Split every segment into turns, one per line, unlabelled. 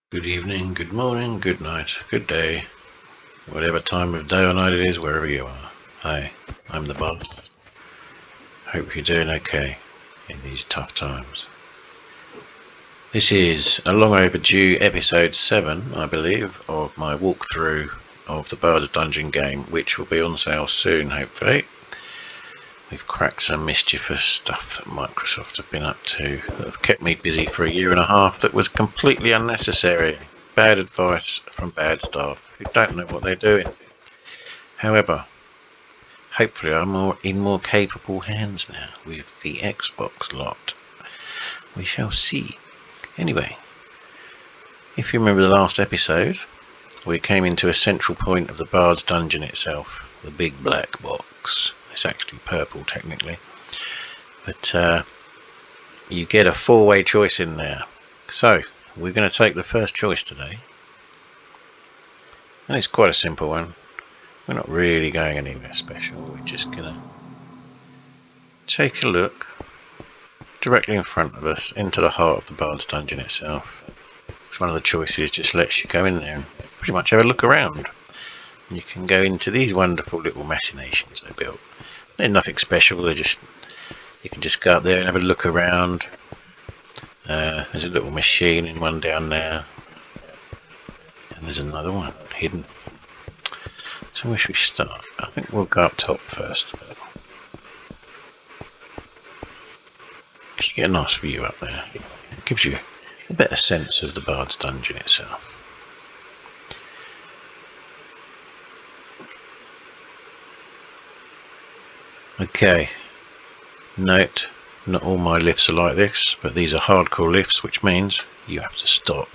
Good evening, good morning, good night, good day, whatever time of day or night it is, wherever you are. Hi, I'm the Bob. Hope you're doing okay in these tough times. This is a long overdue episode 7, I believe, of my walkthrough of the Bards Dungeon game, which will be on sale soon, hopefully. We've cracked some mischievous stuff that Microsoft have been up to that have kept me busy for a year and a half that was completely unnecessary. Bad advice from bad staff who don't know what they're doing. However, hopefully I'm in more capable hands now with the Xbox lot. We shall see. Anyway, if you remember the last episode, we came into a central point of the Bards Dungeon itself, the big black box. It's actually purple technically, but you get a 4-way choice in there. So we're going to take the first choice today, and it's quite a simple one. We're not really going anywhere special. We're just going to take a look directly in front of us into the heart of the Bards Dungeon itself. One of the choices just lets you go in there and pretty much have a look around. You can go into these wonderful little machinations they built. They're nothing special, they're just, you can just go up there and have a look around. There's a little machine in one down there, and there's another one hidden. So where should we start? I think we'll go up top first. You get a nice view up there. It gives you a better sense of the Bards Dungeon itself. Okay, note, not all my lifts are like this, but these are hardcore lifts, which means you have to stop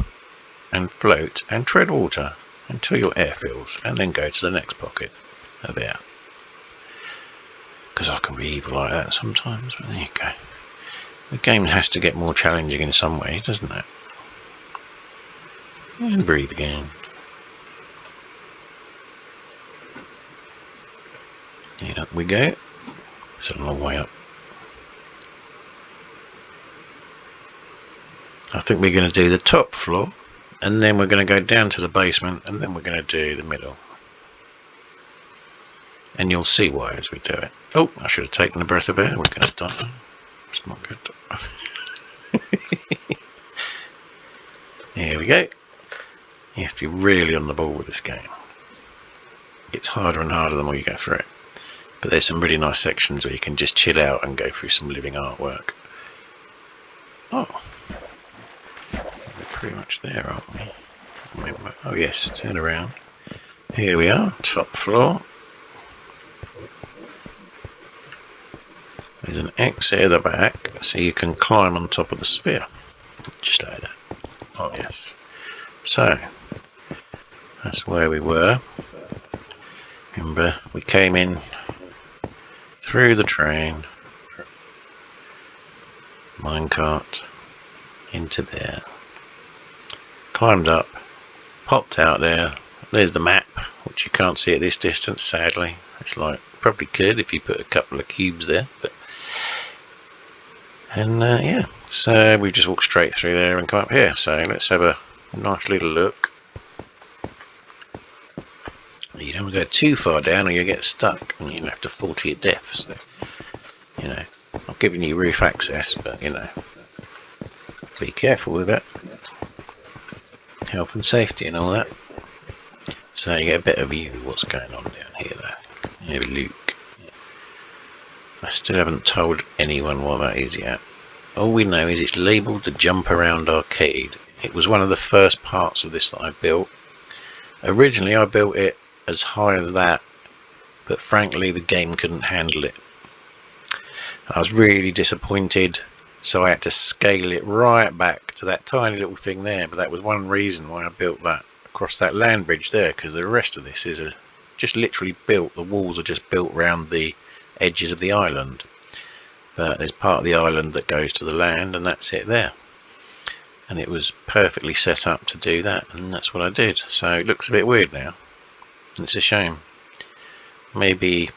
and float and tread water until your air fills, and then go to the next pocket of air. Because I can be evil like that sometimes, but there you go. The game has to get more challenging in some ways, doesn't it? And breathe again. And up we go. It's a long way up. I think we're going to do the top floor, and then we're going to go down to the basement, and then we're going to do the middle. And you'll see why as we do it. Oh, I should have taken a breath of air. We're going to start. It's not good. Here we go. You have to be really on the ball with this game. It gets harder and harder the more you go through it. But there's some really nice sections where you can just chill out and go through some living artwork. Oh, we're pretty much there, aren't we? Remember. Oh yes, turn around. Here we are, top floor. There's an exit at the back, so you can climb on top of the sphere. Just like that. Oh yes. So, that's where we were. Remember, we came in through the train, minecart, into there, climbed up, popped out there. There's the map, which you can't see at this distance, sadly. It's like, probably could if you put a couple of cubes there, but yeah, so we just walked straight through there and come up here. So let's have a nice little look. You don't want to go too far down or you get stuck and you'll have to fall to your death. So, you know, I'm giving you roof access, but you know, be careful with it. Health and safety and all that. So you get a better view of what's going on down here though. Here, Luke. I still haven't told anyone what that is yet. All we know is it's labelled the Jump Around Arcade. It was one of the first parts of this that I built. Originally I built it as high as that, but frankly the game couldn't handle it. I was really disappointed, so I had to scale it right back to that tiny little thing there. But that was one reason why I built that across that land bridge there, because the rest of this is just literally built. The walls are just built around the edges of the island, but there's part of the island that goes to the land, and that's it there. And it was perfectly set up to do that, and that's what I did. So it looks a bit weird now. It's a shame. Maybe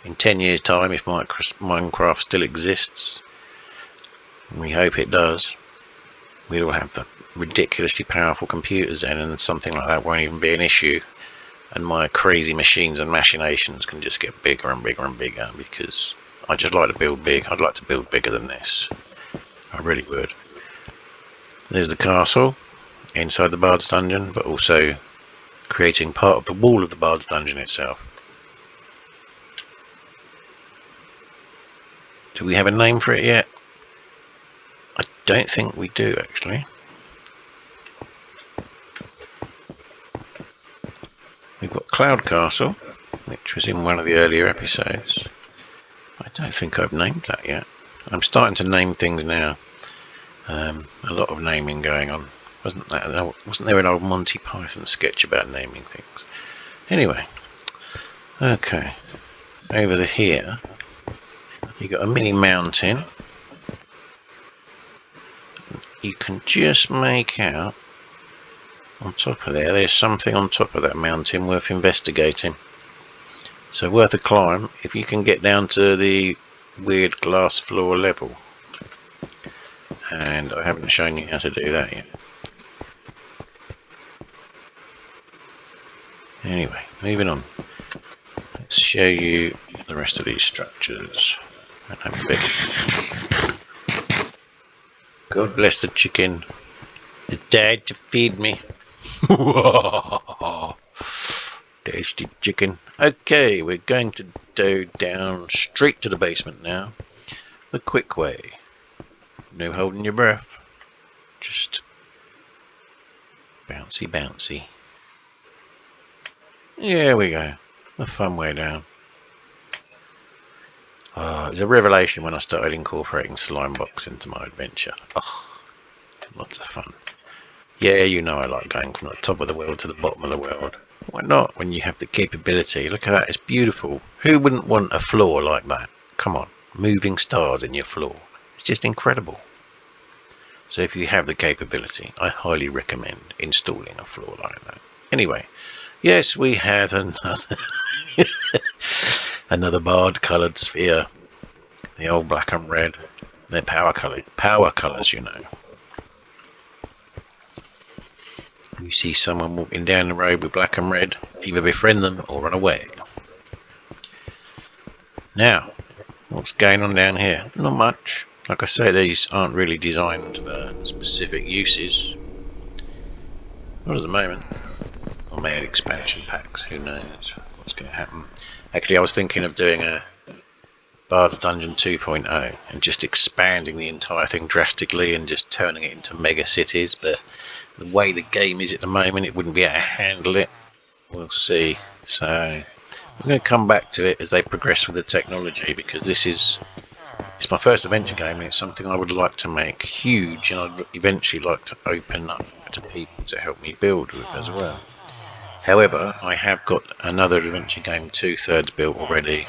in 10 years time, if Minecraft still exists, and we hope it does, we'll have the ridiculously powerful computers then, and something like that won't even be an issue, and my crazy machines and machinations can just get bigger and bigger and bigger, because I just like to build big. I'd like to build bigger than this. I really would. There's the castle inside the Bards Dungeon, but also creating part of the wall of the Bards Dungeon itself. Do we have a name for it yet? I don't think we do, actually. We've got Cloud Castle, which was in one of the earlier episodes. I don't think I've named that yet. I'm starting to name things now. A lot of naming going on. Wasn't there an old Monty Python sketch about naming things? Anyway, okay. Over here, you got a mini mountain. You can just make out on top of there's something on top of that mountain worth investigating. So worth a climb if you can get down to the weird glass floor level. And I haven't shown you how to do that yet. Anyway, moving on. Let's show you the rest of these structures. And have a bit. God bless the chicken. It died to feed me. Tasty chicken. Okay, we're going to go down straight to the basement now. The quick way. No holding your breath. Just bouncy, bouncy. There we go. The fun way down. It was a revelation when I started incorporating slime box into my adventure. Oh, lots of fun. Yeah, you know I like going from the top of the world to the bottom of the world. Why not when you have the capability? Look at that, it's beautiful. Who wouldn't want a floor like that? Come on, moving stars in your floor. It's just incredible. So if you have the capability, I highly recommend installing a floor like that. Anyway, yes, we had another Bard coloured sphere. The old black and red. They're power colours, you know. You see someone walking down the road with black and red, either befriend them or run away. Now, what's going on down here? Not much. Like I say, these aren't really designed for specific uses. Not at the moment. I may add expansion packs, who knows what's going to happen. Actually, I was thinking of doing a Bards Dungeon 2.0 and just expanding the entire thing drastically and just turning it into mega cities, but the way the game is at the moment, it wouldn't be able to handle it. We'll see. So I'm going to come back to it as they progress with the technology, because it's my first adventure game and it's something I would like to make huge, and I'd eventually like to open up to people to help me build with as well. However, I have got another adventure game 2/3 built already,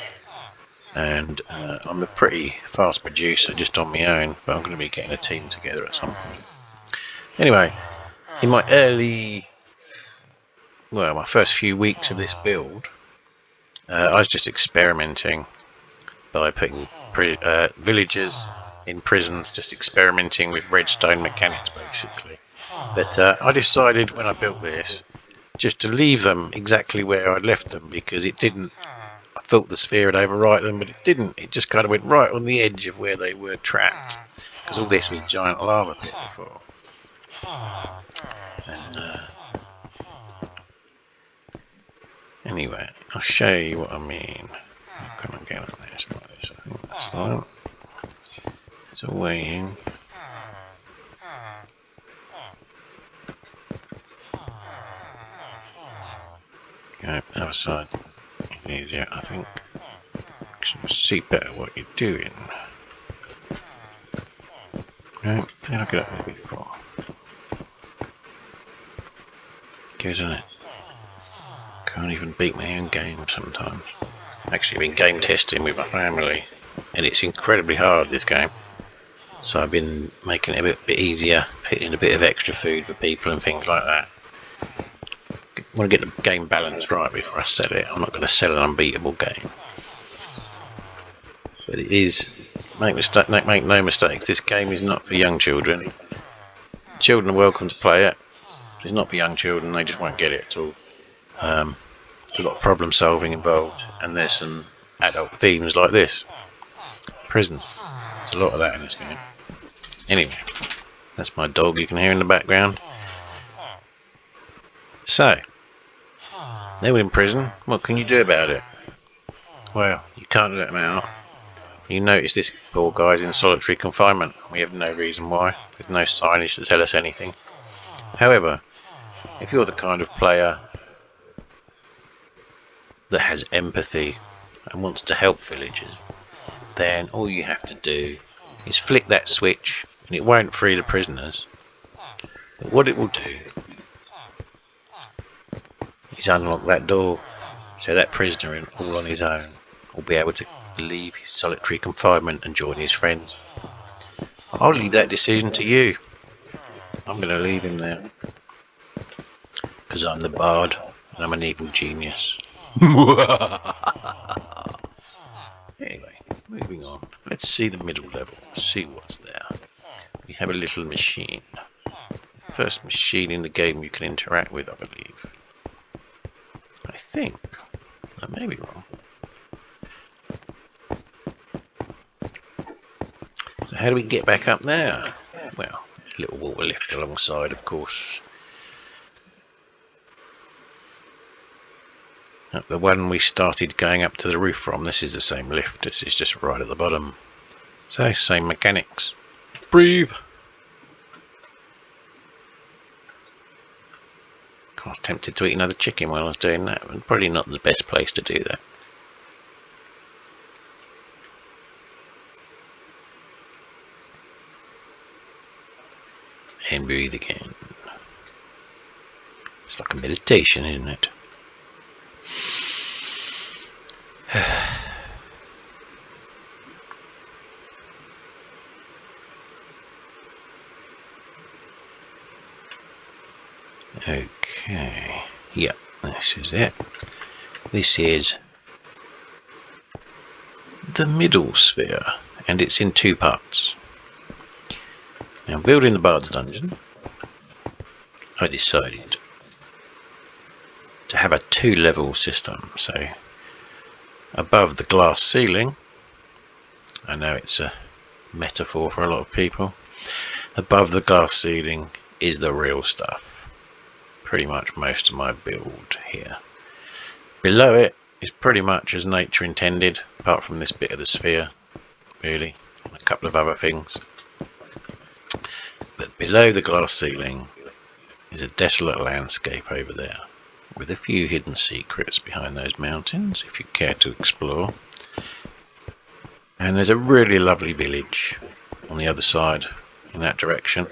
and I'm a pretty fast producer just on my own, but I'm going to be getting a team together at some point. Anyway, in my my first few weeks of this build, I was just experimenting by putting villagers in prisons, just experimenting with redstone mechanics basically. But I decided when I built this just to leave them exactly where I'd left them, because it didn't, I thought the sphere would overwrite them, but it didn't. It just kind of went right on the edge of where they were trapped, because all this was giant lava pit before. And anyway, I'll show you what I mean. How can I get on there? It's like this. I think that's that. There's a way in. Go outside. Easier, I think. You can see better what you're doing. No, did I get up there before? Goes in it. Can't even beat my own game sometimes. Actually, I've been game testing with my family, and it's incredibly hard, this game. So I've been making it a bit easier, putting in a bit of extra food for people and things like that. I want to get the game balance right before I sell it. I'm not going to sell an unbeatable game. But it is, make no mistakes, this game is not for young children. Children are welcome to play it. It's not for young children, they just won't get it at all. There's a lot of problem solving involved, and there's some adult themes like this. Prison. There's a lot of that in this game. Anyway, that's my dog you can hear in the background. So, they were in prison. What can you do about it? Well, you can't let them out. You notice this poor guy's in solitary confinement. We have no reason why. There's no signage to tell us anything. However, if you're the kind of player that has empathy and wants to help villagers, then all you have to do is flick that switch, and it won't free the prisoners. But what it will do is unlock that door, so that prisoner, all on his own, will be able to leave his solitary confinement and join his friends. I'll leave that decision to you. I'm going to leave him there, because I'm the bard and I'm an evil genius. Anyway, moving on. Let's see the middle level, see what's there. We have a little machine. First machine in the game you can interact with, I believe. I think. I may be wrong. So how do we get back up there? Well, there's a little water lift alongside, of course. The one we started going up to the roof from, this is the same lift. This is just right at the bottom. So, same mechanics. Breathe! I was tempted to eat another chicken while I was doing that, but probably not the best place to do that. And breathe again. It's like a meditation, isn't it? Okay, yep, this is it. This is the middle sphere, and it's in two parts. Now, building the Bards Dungeon, I decided to have a two-level system. So, above the glass ceiling, I know it's a metaphor for a lot of people, above the glass ceiling is the real stuff. Pretty much most of my build here. Below it is pretty much as nature intended, apart from this bit of the sphere, really, and a couple of other things. But below the glass ceiling is a desolate landscape over there, with a few hidden secrets behind those mountains, if you care to explore. And there's a really lovely village on the other side, in that direction.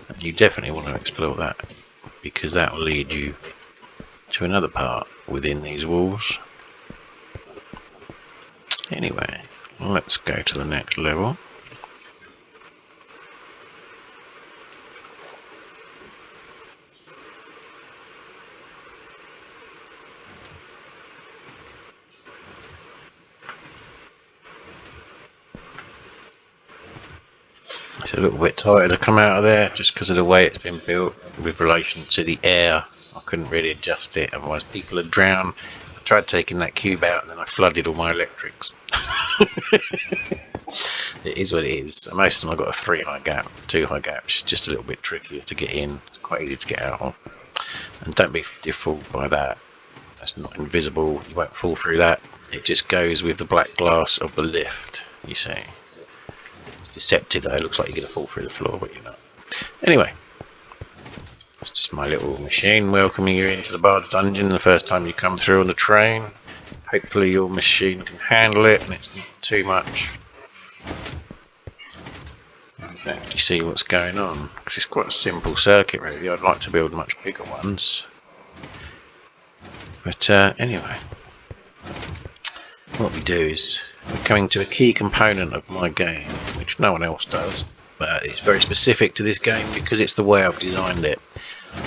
And you definitely want to explore that, because that will lead you to another part within these walls. Anyway, let's go to the next level. It's a little bit tighter to come out of there just because of the way it's been built with relation to the air. I couldn't really adjust it, otherwise people would drown. I tried taking that cube out and then I flooded all my electrics. It is what it is. So most of them I've got a 3 high gap, 2 high gap, which is just a little bit trickier to get in. It's quite easy to get out of. And don't be fooled by that. That's not invisible, you won't fall through that. It just goes with the black glass of the lift, you see. It's deceptive though, it looks like you're going to fall through the floor, but you're not. Anyway, it's just my little machine welcoming you into the Bards Dungeon the first time you come through on the train. Hopefully your machine can handle it and it's not too much. You can actually see what's going on, because it's quite a simple circuit really. I'd like to build much bigger ones. But anyway, what we do is we're coming to a key component of my game, which no one else does, but it's very specific to this game because it's the way I've designed it.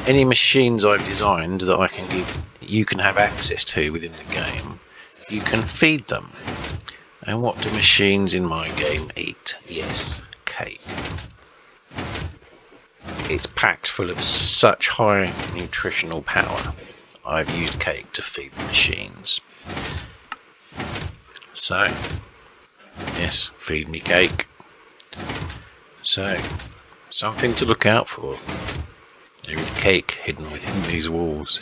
Any machines I've designed that I can give, you can have access to within the game, you can feed them. And what do machines in my game eat? Yes, cake. It's packed full of such high nutritional power. I've used cake to feed the machines. So, yes, feed me cake. So, something to look out for. There is cake hidden within these walls.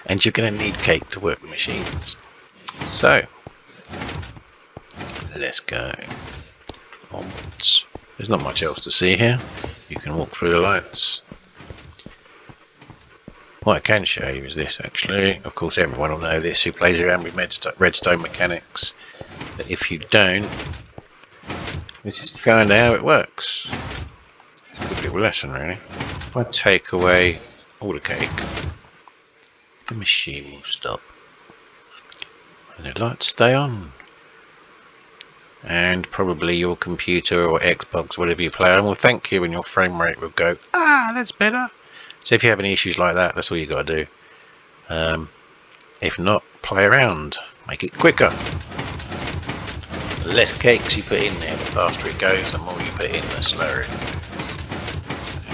And you're going to need cake to work the machines. So, let's go onwards. There's not much else to see here. You can walk through the lights. What I can show you is this, actually. Of course, everyone will know this who plays around with redstone mechanics. But if you don't, this is kind of how it works. It's a good little lesson, really. If I take away all the cake, the machine will stop. And the lights stay on. And probably your computer or Xbox, whatever you play on, will thank you, and your frame rate will go, ah, that's better. So if you have any issues like that, that's all you got to do. If not, play around, make it quicker. The less cakes you put in there, the faster it goes. The more you put in, the slower it goes.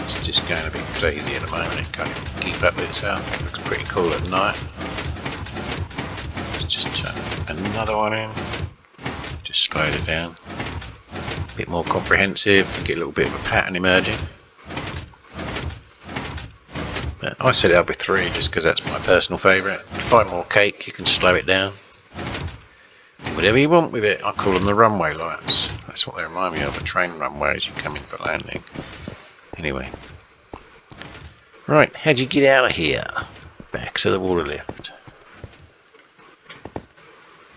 It's just going a bit crazy at the moment. It can't even keep up with itself. It looks pretty cool at night. Let's just chuck another one in. Just slide it down. A bit more comprehensive. Get a little bit of a pattern emerging. But I set it up with 3 just because that's my personal favourite. To find more cake, you can slow it down. Do whatever you want with it. I call them the runway lights. That's what they remind me of, a train runway as you come in for landing. Anyway. Right, how'd you get out of here? Back to the water lift.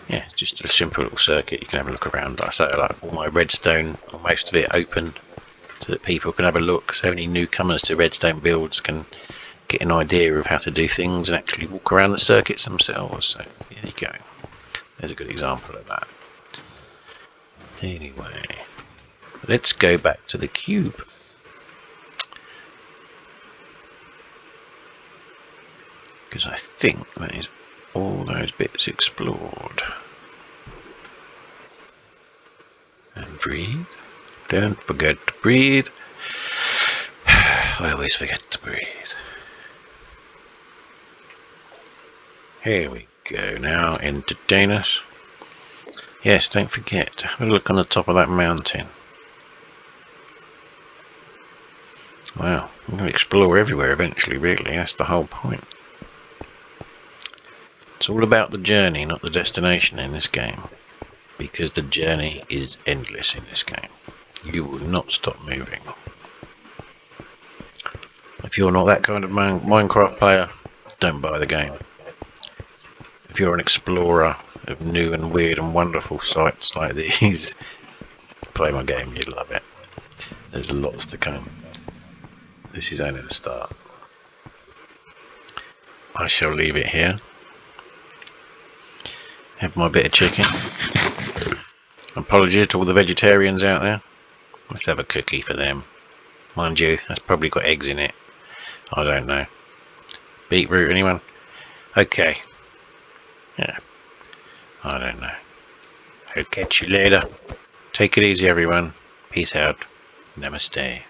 Yeah, just a simple little circuit. You can have a look around. Like I say, I like all my redstone, or most of it, open so that people can have a look. So any newcomers to redstone builds can get an idea of how to do things and actually walk around the circuits themselves. So there you go. There's a good example of that. Anyway, let's go back to the cube. Because I think that is all those bits explored. And breathe. Don't forget to breathe. I always forget to breathe. Here we go. Now entertain us. Yes, don't forget to have a look on the top of that mountain. Wow, I'm going to explore everywhere eventually, really. That's the whole point. It's all about the journey, not the destination in this game. Because the journey is endless in this game. You will not stop moving. If you're not that kind of Minecraft player, don't buy the game. If you're an explorer of new and weird and wonderful sites like these, play my game, you'd love it. There's lots to come. This is only the start. I shall leave it here. Have my bit of chicken. Apologies to all the vegetarians out there. Let's have a cookie for them. Mind you, that's probably got eggs in it. I don't know. Beetroot, anyone? Okay. Yeah. I don't know. I'll catch you later. Take it easy, everyone. Peace out. Namaste.